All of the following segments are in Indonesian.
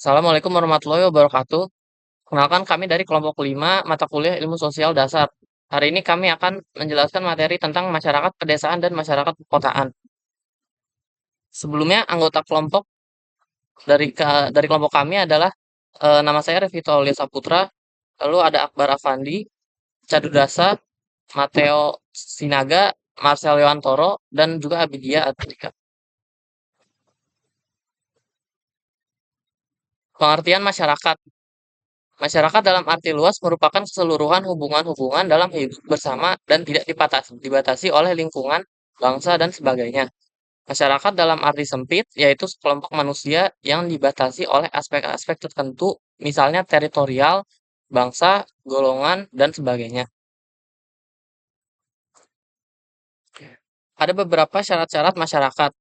Assalamualaikum warahmatullahi wabarakatuh. Kenalkan kami dari kelompok 5 mata kuliah Ilmu Sosial Dasar. Hari ini kami akan menjelaskan materi tentang masyarakat pedesaan dan masyarakat perkotaan. Sebelumnya anggota kelompok dari kelompok kami adalah nama saya Revito Aulia Saputra, lalu ada Akbar Afandi, Cadu Dasa, Mateo Sinaga, Marcel Yowantoro, dan juga Abidia Atika. Pengertian masyarakat. Masyarakat dalam arti luas merupakan keseluruhan hubungan-hubungan dalam hidup bersama dan tidak dibatasi oleh lingkungan, bangsa, dan sebagainya. Masyarakat dalam arti sempit yaitu sekelompok manusia yang dibatasi oleh aspek-aspek tertentu, misalnya teritorial, bangsa, golongan, dan sebagainya. Ada beberapa syarat-syarat masyarakat.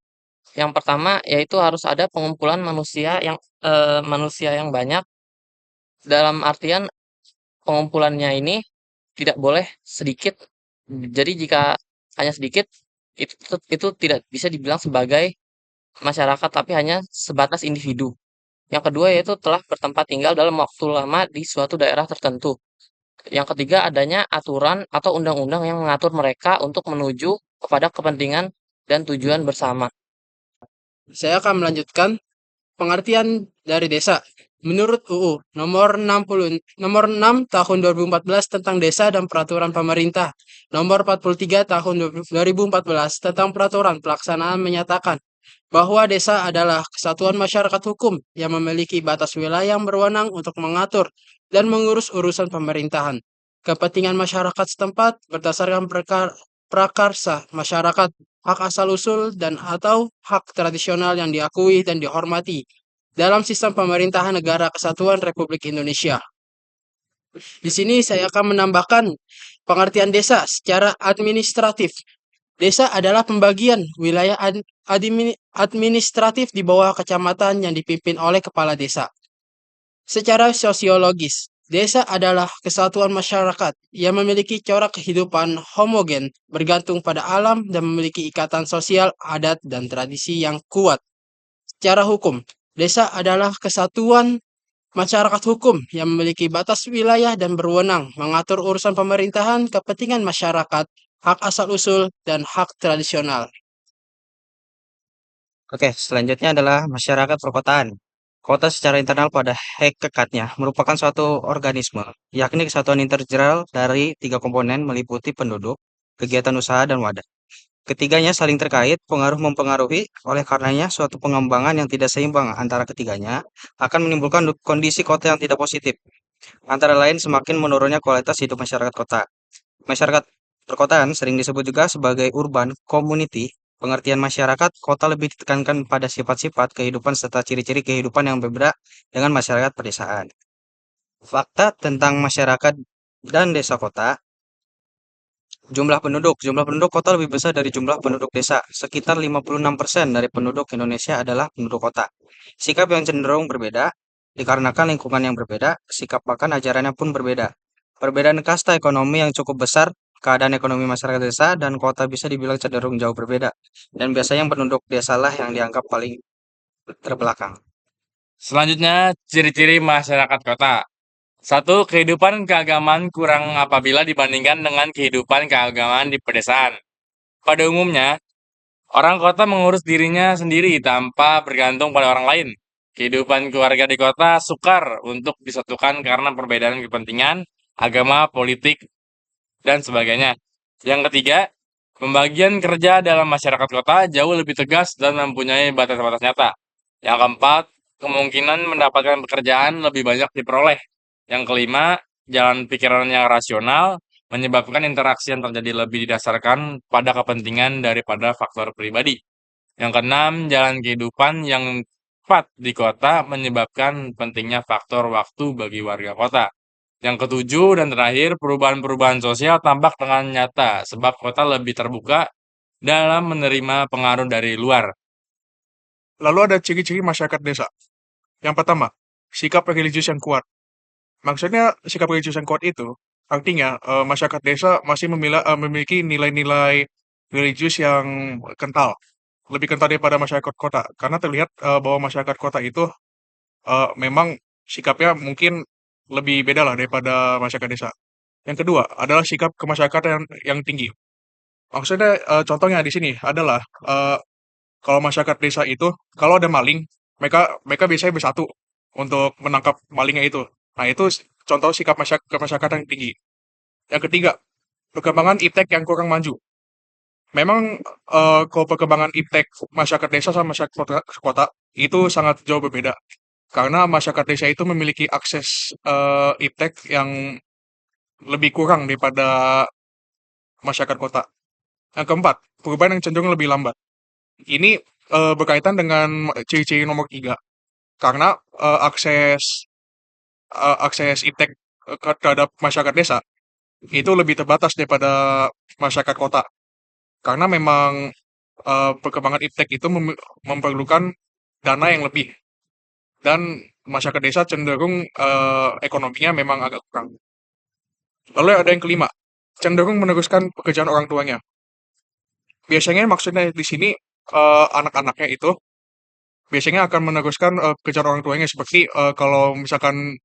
Yang pertama yaitu harus ada pengumpulan manusia yang banyak, dalam artian pengumpulannya ini tidak boleh sedikit. Jadi jika hanya sedikit, itu tidak bisa dibilang sebagai masyarakat, tapi hanya sebatas individu. Yang kedua yaitu telah bertempat tinggal dalam waktu lama di suatu daerah tertentu. Yang ketiga adanya aturan atau undang-undang yang mengatur mereka untuk menuju kepada kepentingan dan tujuan bersama. Saya akan melanjutkan pengertian dari desa. Menurut UU nomor 6 tahun 2014 tentang desa dan peraturan pemerintah nomor 43 tahun 2014 tentang peraturan pelaksanaan menyatakan bahwa desa adalah kesatuan masyarakat hukum yang memiliki batas wilayah yang berwenang untuk mengatur dan mengurus urusan pemerintahan. Kepentingan masyarakat setempat berdasarkan prakarsa masyarakat, hak asal-usul dan atau hak tradisional yang diakui dan dihormati dalam sistem pemerintahan negara kesatuan Republik Indonesia. Di sini saya akan menambahkan pengertian desa secara administratif. Desa adalah pembagian wilayah administratif di bawah kecamatan yang dipimpin oleh kepala desa. Secara sosiologis, desa adalah kesatuan masyarakat yang memiliki corak kehidupan homogen, bergantung pada alam dan memiliki ikatan sosial, adat, dan tradisi yang kuat. Secara hukum, desa adalah kesatuan masyarakat hukum yang memiliki batas wilayah dan berwenang mengatur urusan pemerintahan, kepentingan masyarakat, hak asal-usul, dan hak tradisional. Oke, selanjutnya adalah masyarakat perkotaan. Kota secara internal pada hakikatnya merupakan suatu organisme, yakni kesatuan integral dari tiga komponen meliputi penduduk, kegiatan usaha, dan wadah. Ketiganya saling terkait, pengaruh mempengaruhi, oleh karenanya suatu pengembangan yang tidak seimbang antara ketiganya akan menimbulkan kondisi kota yang tidak positif. Antara lain semakin menurunnya kualitas hidup masyarakat kota. Masyarakat perkotaan sering disebut juga sebagai urban community. Pengertian masyarakat kota lebih ditekankan pada sifat-sifat kehidupan serta ciri-ciri kehidupan yang berbeda dengan masyarakat pedesaan. Fakta tentang masyarakat dan desa kota. Jumlah penduduk kota lebih besar dari jumlah penduduk desa. Sekitar 56% dari penduduk Indonesia adalah penduduk kota. Sikap yang cenderung berbeda dikarenakan lingkungan yang berbeda, sikap akan ajarannya pun berbeda. Perbedaan kasta ekonomi yang cukup besar, keadaan ekonomi masyarakat desa dan kota bisa dibilang cenderung jauh berbeda. Dan biasanya penduduk desalah yang dianggap paling terbelakang. Selanjutnya, ciri-ciri masyarakat kota. Satu, kehidupan keagamaan kurang apabila dibandingkan dengan kehidupan keagamaan di pedesaan. Pada umumnya, orang kota mengurus dirinya sendiri tanpa bergantung pada orang lain. Kehidupan keluarga di kota sukar untuk disatukan karena perbedaan kepentingan, agama, politik, dan sebagainya. Yang ketiga, pembagian kerja dalam masyarakat kota jauh lebih tegas dan mempunyai batas-batas nyata. Yang keempat, kemungkinan mendapatkan pekerjaan lebih banyak diperoleh. Yang kelima, jalan pikiran yang rasional menyebabkan interaksi yang terjadi lebih didasarkan pada kepentingan daripada faktor pribadi. Yang keenam, jalan kehidupan yang tepat di kota menyebabkan pentingnya faktor waktu bagi warga kota. Yang ketujuh dan terakhir, perubahan-perubahan sosial tampak dengan nyata sebab kota lebih terbuka dalam menerima pengaruh dari luar. Lalu ada ciri-ciri masyarakat desa. Yang pertama, sikap religius yang kuat. Maksudnya sikap religius yang kuat itu artinya masyarakat desa masih memiliki nilai-nilai religius yang kental, lebih kental daripada masyarakat kota. Karena terlihat bahwa masyarakat kota itu memang sikapnya mungkin lebih beda lah daripada masyarakat desa. Yang kedua adalah sikap kemasyarakatan yang tinggi. Maksudnya, contohnya di sini adalah, kalau masyarakat desa itu, kalau ada maling, mereka mereka biasanya bersatu untuk menangkap malingnya itu. Nah, itu contoh sikap kemasyarakatan yang tinggi. Yang ketiga, perkembangan iptek yang kurang maju. Memang, kalau perkembangan iptek masyarakat desa sama masyarakat kota itu sangat jauh berbeda. Karena masyarakat desa itu memiliki akses, iptek yang lebih kurang daripada masyarakat kota. Yang keempat, perubahan yang cenderung lebih lambat. Ini, berkaitan dengan ciri-ciri nomor 3. Karena, akses iptek, terhadap masyarakat desa itu lebih terbatas daripada masyarakat kota. Karena memang, perkembangan iptek itu memerlukan dana yang lebih dan masyarakat desa cenderung, ekonominya memang agak kurang. Lalu ada yang kelima, cenderung meneruskan pekerjaan orang tuanya. Biasanya maksudnya di sini, anak-anaknya itu biasanya akan meneruskan, pekerjaan orang tuanya seperti, kalau misalkan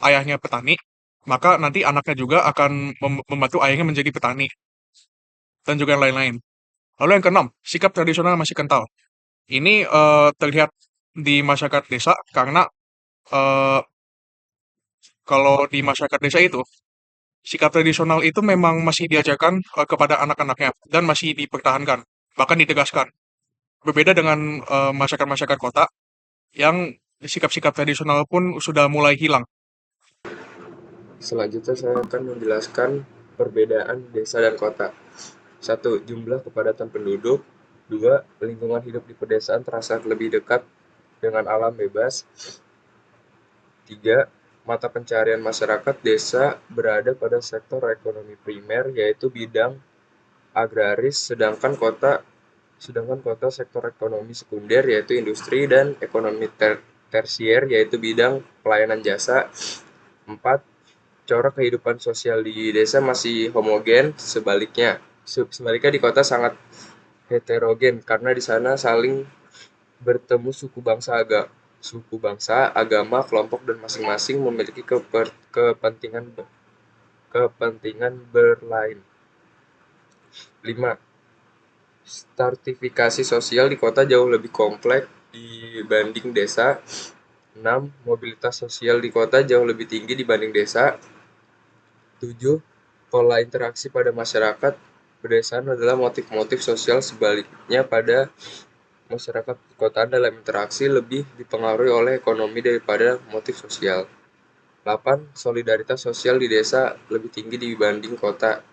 ayahnya petani, maka nanti anaknya juga akan membantu ayahnya menjadi petani, dan juga yang lain-lain. Lalu yang keenam, sikap tradisional masih kental. Ini, terlihat di masyarakat desa karena, eee, kalau di masyarakat desa itu, sikap tradisional itu memang masih diajarkan, kepada anak-anaknya dan masih dipertahankan, bahkan ditegaskan. Berbeda dengan, masyarakat-masyarakat kota yang sikap-sikap tradisional pun sudah mulai hilang. Selanjutnya saya akan menjelaskan perbedaan desa dan kota. 1. Jumlah kepadatan penduduk. 2. Lingkungan hidup di pedesaan terasa lebih dekat dengan alam bebas. 3. Mata pencarian masyarakat desa berada pada sektor ekonomi primer, yaitu bidang agraris, sedangkan kota sektor ekonomi sekunder, yaitu industri, dan ekonomi tersier, yaitu bidang pelayanan jasa. 4. Corak kehidupan sosial di desa masih homogen, sebaliknya di kota sangat heterogen karena di sana saling bertemu suku bangsa, agama, kelompok, dan masing-masing memiliki kepentingan berlain. 5. Stratifikasi sosial di kota jauh lebih kompleks dibanding desa. 6. Mobilitas sosial di kota jauh lebih tinggi dibanding desa. 7. Pola interaksi pada masyarakat pedesaan adalah motif-motif sosial, sebaliknya pada masyarakat perkotaan dalam interaksi lebih dipengaruhi oleh ekonomi daripada motif sosial. 8. Solidaritas sosial di desa lebih tinggi dibanding kota.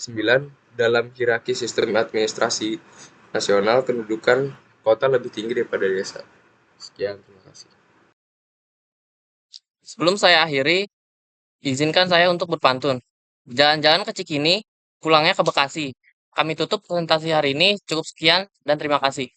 9. Dalam hierarki sistem administrasi nasional, kedudukan kota lebih tinggi daripada desa. Sekian, terima kasih. Sebelum saya akhiri, izinkan saya untuk berpantun. Jalan-jalan ke Cikini, pulangnya ke Bekasi. Kami tutup presentasi hari ini, cukup sekian dan terima kasih.